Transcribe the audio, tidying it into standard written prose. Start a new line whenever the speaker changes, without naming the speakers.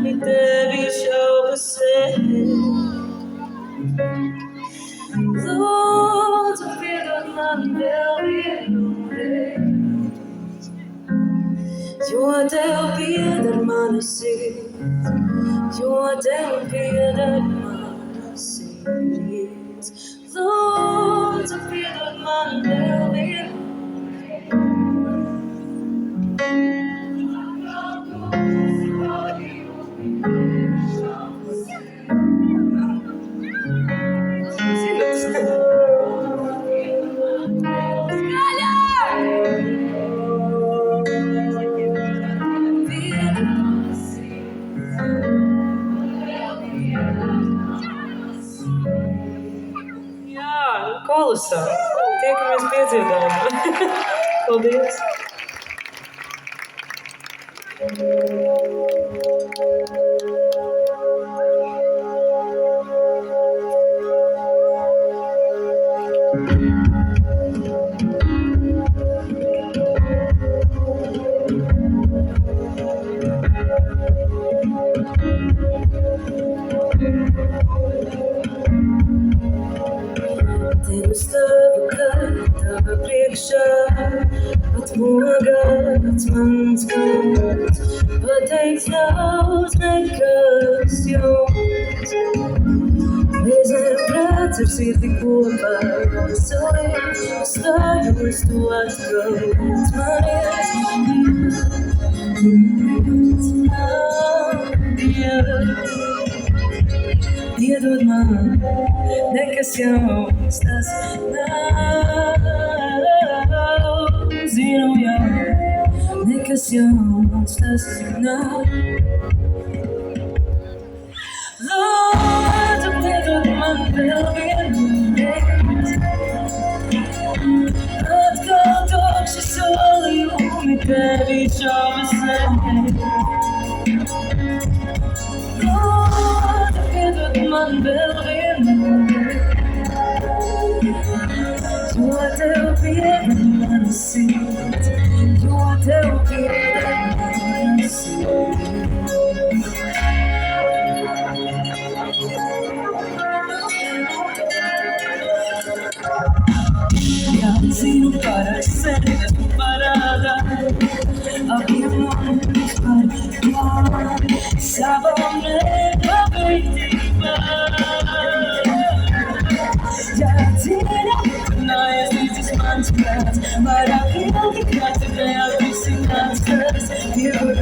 mi tevi šaubas. Lūdzu, piedod man vēl vienu reizi, jo tev pieder mana sirds, jo tev pieder mana sirds. Lūdzu, piedod man vēl vienu. Kolosā. Tiekamies piedziedājumā. Paldies. Tev stāvu kā tava priekšā, atmogāts mans kungs, pateiks daudz nekas jums. Reizēm prāts ar sirdi kopā, salīdz stājos tu atbrauc manies. Piedod man, nekas jauns tas nav. Zinu jau, nekas jauns tas nav. Lūdzu, piedod man vēl vienu reizi. Atkal tukši solījumi tevi šaubas. Piedod man vēl vienu reizi, jo tev pieder mana sirds, jo tev pieder mana sirds. Jā, zinu par sevi, esmu parādā, abiem mums par klāju, savam nepabeigtībā. Jā, dzīve, nājies līdzis mans prāts, vairāk ilgi kā tev neatrisināts tas, piedod